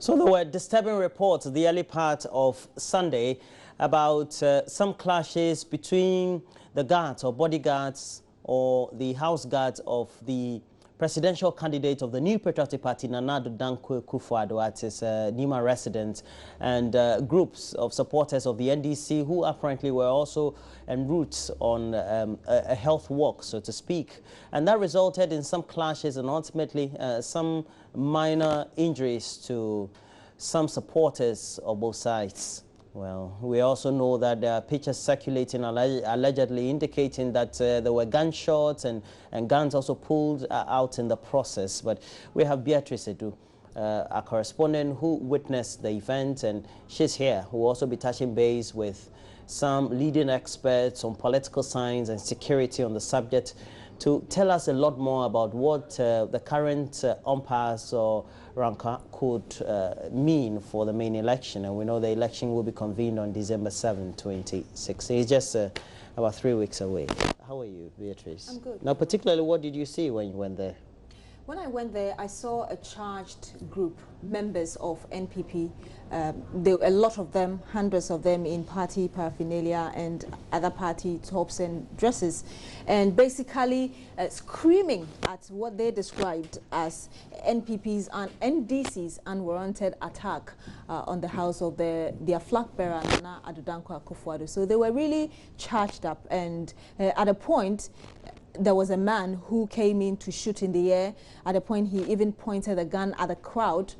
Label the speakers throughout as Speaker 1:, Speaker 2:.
Speaker 1: So there were disturbing reports the early part of Sunday about some clashes between the guards or bodyguards or the house guards of the presidential candidate of the New Patriotic Party, Akufo-Addo, at his Nima residence, and groups of supporters of the NDC who apparently were also en route on a health walk, so to speak. And that resulted in some clashes and ultimately some minor injuries to some supporters of both sides. Well, we also know that there are pictures circulating allegedly indicating that there were gunshots and guns also pulled out in the process. But we have Beatrice Edu, our correspondent, who witnessed the event, and she's here, who will also be touching base with some leading experts on political science and security on the subject to tell us a lot more about what the current impasse or rancor could mean for the main election. And we know the election will be convened on December 7, 2016. It's just about 3 weeks away. How are you, Beatrice?
Speaker 2: I'm good.
Speaker 1: Now, particularly, what did you see when you went there?
Speaker 2: When I went there, I saw a charged group, members of NPP. A lot of them, hundreds of them in party paraphernalia and other party tops and dresses, and basically screaming at what they described as NPP's and NDC's unwarranted attack on the house of their flag bearer, Nima Akufo-Addo. So they were really charged up, and at a point, there was a man who came in to shoot in the air. At a point, he even pointed a gun at the crowd.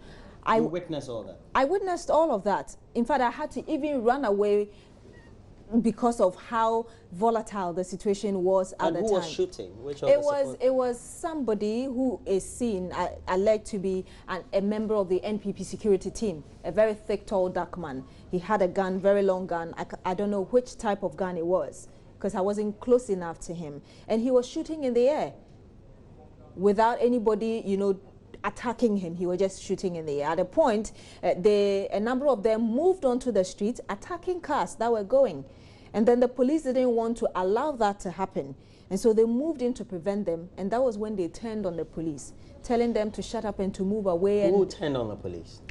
Speaker 1: You witnessed all that? I
Speaker 2: witnessed all of that. In fact, I had to even run away because of how volatile the situation was at the time.
Speaker 1: And who was shooting? Which of
Speaker 2: it was somebody who is seen, alleged to be a member of the NPP security team, a very thick, tall, dark man. He had a gun, very long gun. I don't know which type of gun it was, because I wasn't close enough to him. And he was shooting in the air without anybody, you know, attacking him. He was just shooting in the air. At a point, a number of them moved onto the street, attacking cars that were going. And then the police didn't want to allow that to happen. And so they moved in to prevent them. And that was when they turned on the police, telling them to shut up and to move away.
Speaker 1: Who turned on the police?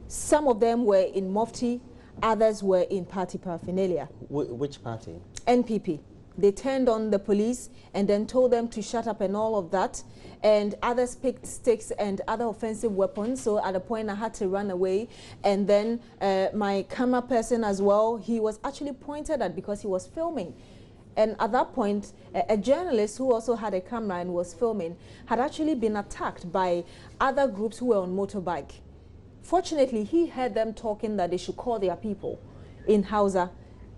Speaker 2: Some of them were in Mufti, others were in party paraphernalia.
Speaker 1: Which party?
Speaker 2: NPP. They turned on the police and then told them to shut up and all of that. And others picked sticks and other offensive weapons. So at a point I had to run away. And then my camera person as well, he was actually pointed at because he was filming. And at that point, a journalist who also had a camera and was filming had actually been attacked by other groups who were on motorbike. Fortunately, he heard them talking that they should call their people in Hausa.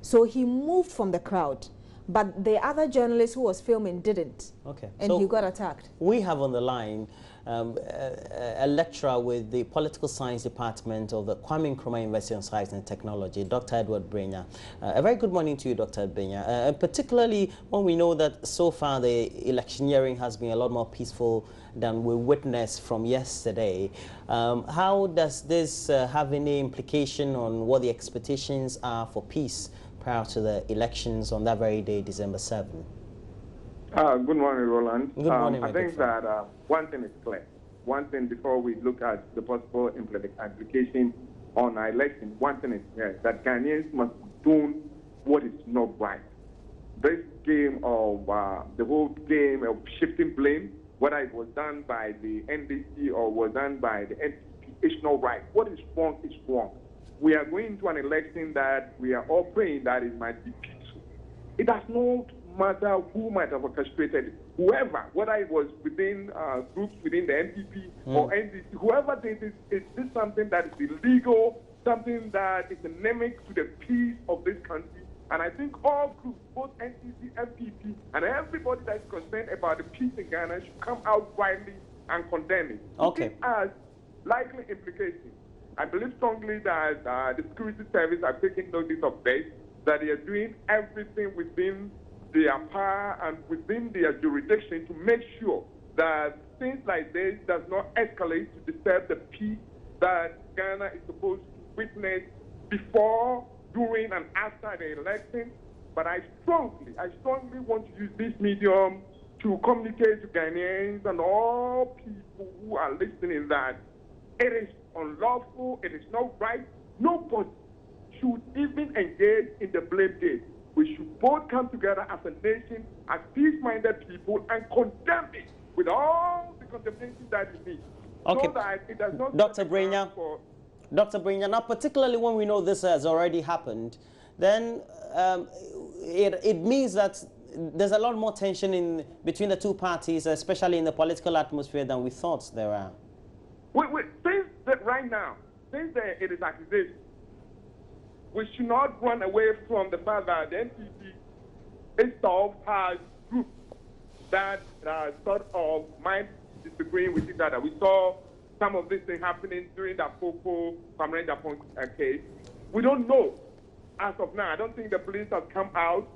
Speaker 2: So he moved from the crowd. But the other journalist who was filming didn't.
Speaker 1: Okay.
Speaker 2: And
Speaker 1: so
Speaker 2: he got attacked.
Speaker 1: We have on the line a lecturer with the Political Science Department of the Kwame Nkrumah University of Science and Technology, Dr. Edward Brenya. A very good morning to you, Dr. Brenya. Particularly when we know that so far the electioneering has been a lot more peaceful than we witnessed from yesterday. How does this have any implication on what the expectations are for peace prior to the elections on that very day, December 7?
Speaker 3: Good morning, Roland.
Speaker 1: Good morning,
Speaker 3: I think that one thing is clear. One thing before we look at the possible implication on our election, one thing is clear, that Ghanaians must do what is not right. This game of, the whole game of shifting blame, whether it was done by the NDC or was done by the NPP, it's not right. What is wrong is wrong. We are going to an election that we are all praying that it might be peaceful. It does not matter who might have orchestrated it. Whoever, whether it was within groups within the NPP or NDC, whoever did this, is this something that is illegal, something that is endemic to the peace of this country. And I think all groups, both NDC, NPP, and everybody that is concerned about the peace in Ghana should come out widely and condemn it.
Speaker 1: Okay.
Speaker 3: It has likely implications. I believe strongly that the security service are taking notice of this, that they are doing everything within their power and within their jurisdiction to make sure that things like this does not escalate to disturb the peace that Ghana is supposed to witness before, during, and after the election. But I strongly want to use this medium to communicate to Ghanaians and all people who are listening that It is unlawful. It is not right. Nobody should even engage in the blame game. We should both come together as a nation, as peace-minded people, and condemn it with all the condemnation that it needs.
Speaker 1: Okay.
Speaker 3: So that it does not
Speaker 1: Dr. Brenya, now particularly when we know this has already happened, then it means that there's a lot more tension between the two parties, especially in the political atmosphere, than we thought there are.
Speaker 3: Right now, since it is accusation, we should not run away from the fact that the NPP itself has groups that sort of mind disagreeing with each other. We saw some of this thing happening during the Poco Kwamere Japan case. We don't know as of now. I don't think the police have come out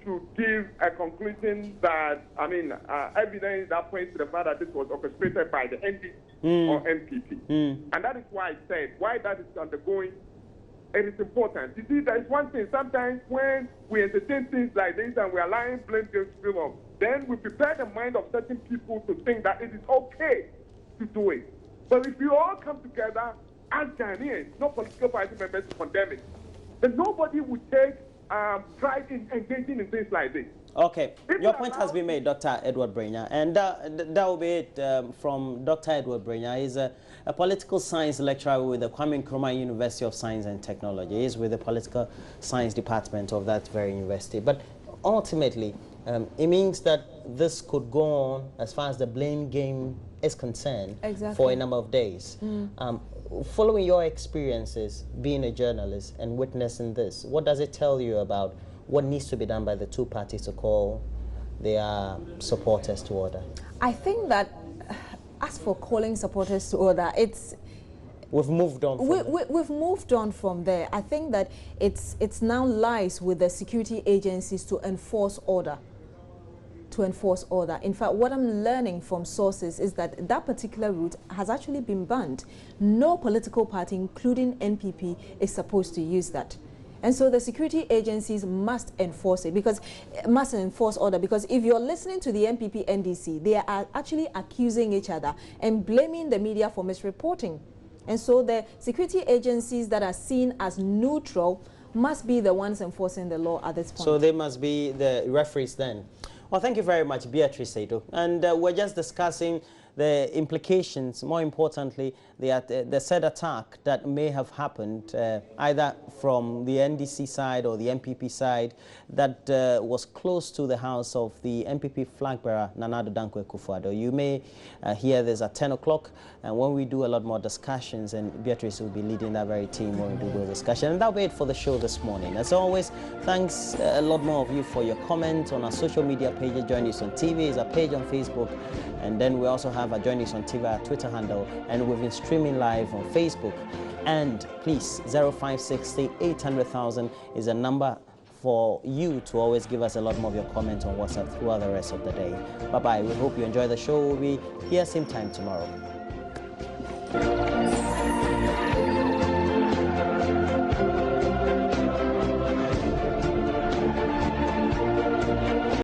Speaker 3: to give a conclusion that, evidence that points to the fact that this was orchestrated by the NDC or NPP. And that is why I said, why that is undergoing, it is important. You see, there is one thing, sometimes when we entertain things like this and we are allowing blame games to go on, then we prepare the mind of certain people to think that it is okay to do it. But if we all come together as Ghanaians, no political party members to condemn it, then nobody would take pride in engaging in things like this.
Speaker 1: Okay, your point has been made, Dr. Edward Brenya, and that will be it from Dr. Edward Brenya. He's a political science lecturer with the Kwame Nkrumah University of Science and Technology. He's with the political science department of that very university. But ultimately, it means that this could go on as far as the blame game is concerned for a number of days. Following your experiences being a journalist and witnessing this, what does it tell you about what needs to be done by the two parties to call their supporters to order?
Speaker 2: I think that as for calling supporters to order,
Speaker 1: we've moved on.
Speaker 2: We've moved on from there. I think that it's now lies with the security agencies to enforce order. In fact, what I'm learning from sources is that that particular route has actually been banned. No political party, including NPP, is supposed to use that. And so the security agencies must enforce it, must enforce order, because if you're listening to the NPP NDC, they are actually accusing each other and blaming the media for misreporting. And so the security agencies that are seen as neutral must be the ones enforcing the law at this point. So
Speaker 1: they must be the referees then. Well, thank you very much, Beatrice Addo. And we're just discussing the implications, more importantly, the said attack that may have happened either from the NDC side or the NPP side that was close to the house of the NPP flag bearer, Nana Addo Dankwa Akufo-Addo. You may hear this at 10 o'clock, and when we do a lot more discussions, and Beatrice will be leading that very team when we do those discussions. And that'll be it for the show this morning. As always, thanks a lot more of you for your comments on our social media pages. Join us on TV, is our page on Facebook, and then we also have our Join Us on TV, our Twitter handle, and we've been streaming live on Facebook. And please, 0560 800,000 is a number for you to always give us a lot more of your comments on WhatsApp throughout the rest of the day. Bye-bye. We hope you enjoy the show. We'll be here same time tomorrow.